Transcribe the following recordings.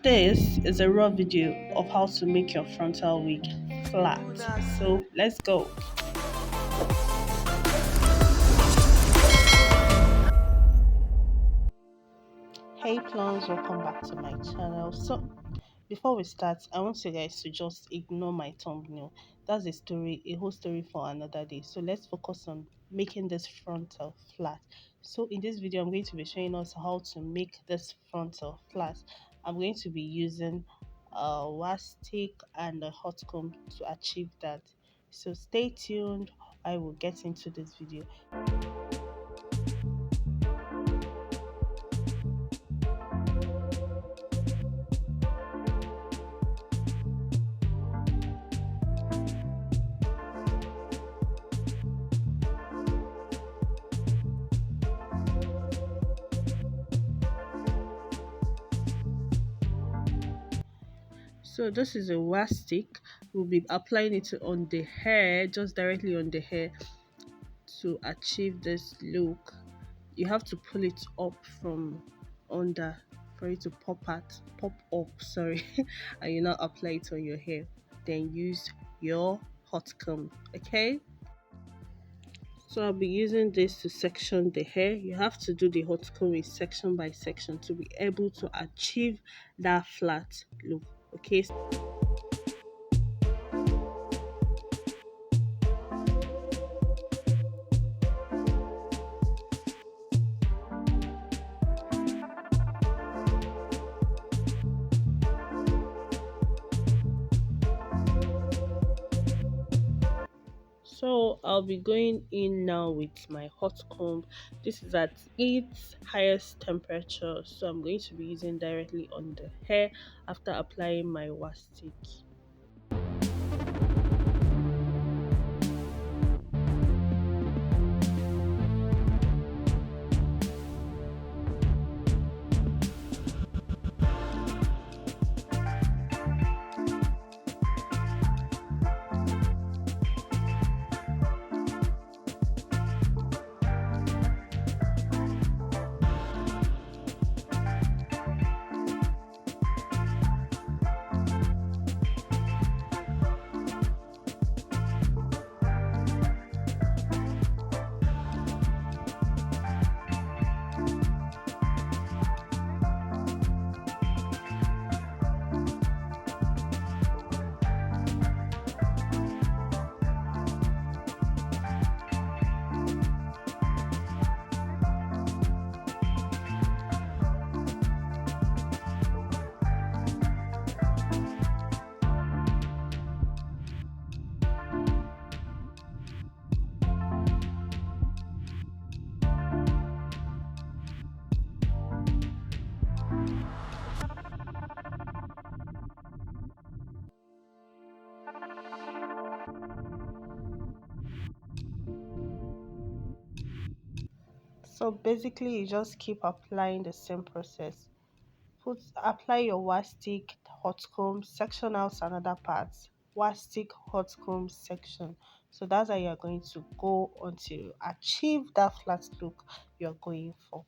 This is a raw video of how to make your frontal wig flat. So let's go. Hey Plums, welcome back to my channel. So before we start, I want you guys to just ignore my thumbnail. That's a whole story for another day. So let's focus on making this frontal flat. So in this video, I'm going to be showing us how to make this frontal flat. I'm going to be using a wax stick and a hot comb to achieve that. So stay tuned. I will get into this video. So this is a wax stick. We'll be applying it on the hair, just directly on the hair to achieve this look. You have to pull it up from under for it to pop up, sorry, and you now apply it on your hair. Then use your hot comb, okay? So I'll be using this to section the hair. You have to do the hot comb in section by section to be able to achieve that flat look, okay? So I'll be going in now with my hot comb. This is at its highest temperature, so I'm going to be using directly on the hair after applying my wax stick. So basically you just keep applying the same process. Apply your wax stick, hot comb, section out another part, wax stick, hot comb, section. So that's how you're going to go until you achieve that flat look you're going for.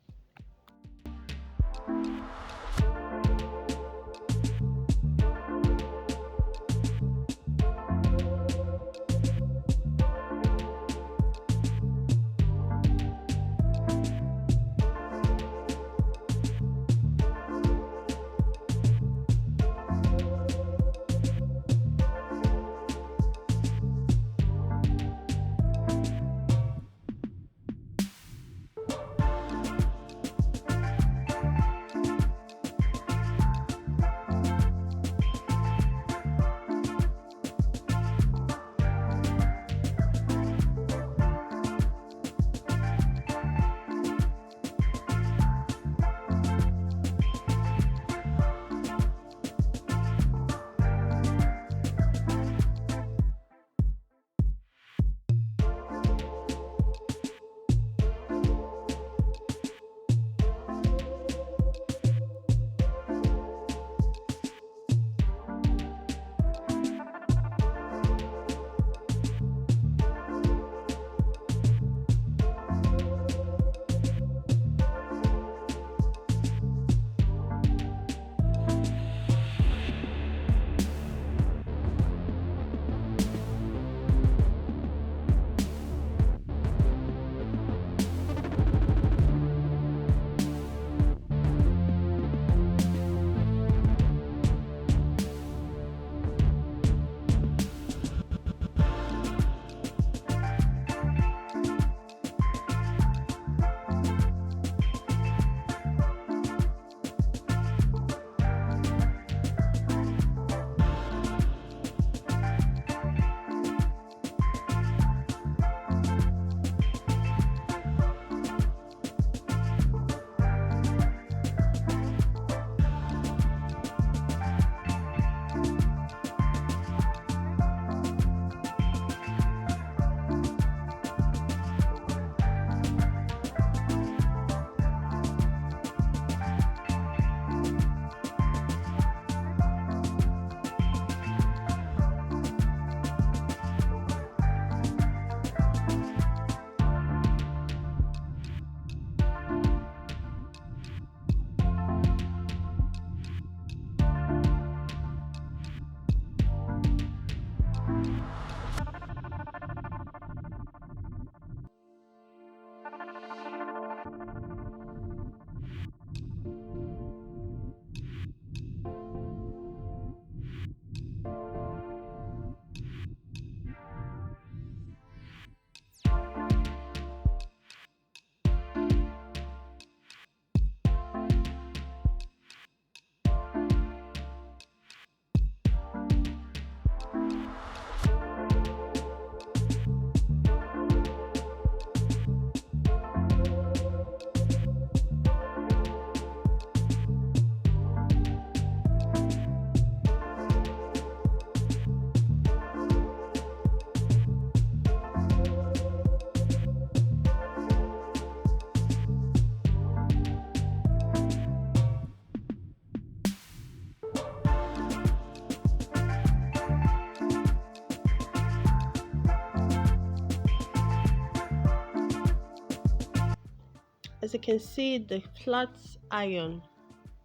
As you can see, the flat iron,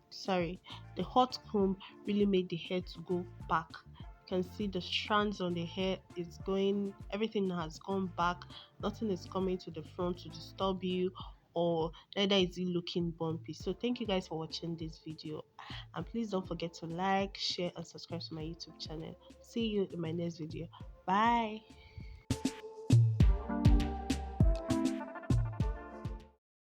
sorry, the hot comb really made the hair to go back. You can see the strands on the hair is going, everything has gone back. Nothing is coming to the front to disturb you, or neither is it looking bumpy. So thank you guys for watching this video, and please don't forget to like, share and subscribe to my YouTube channel. See you in my next video. Bye.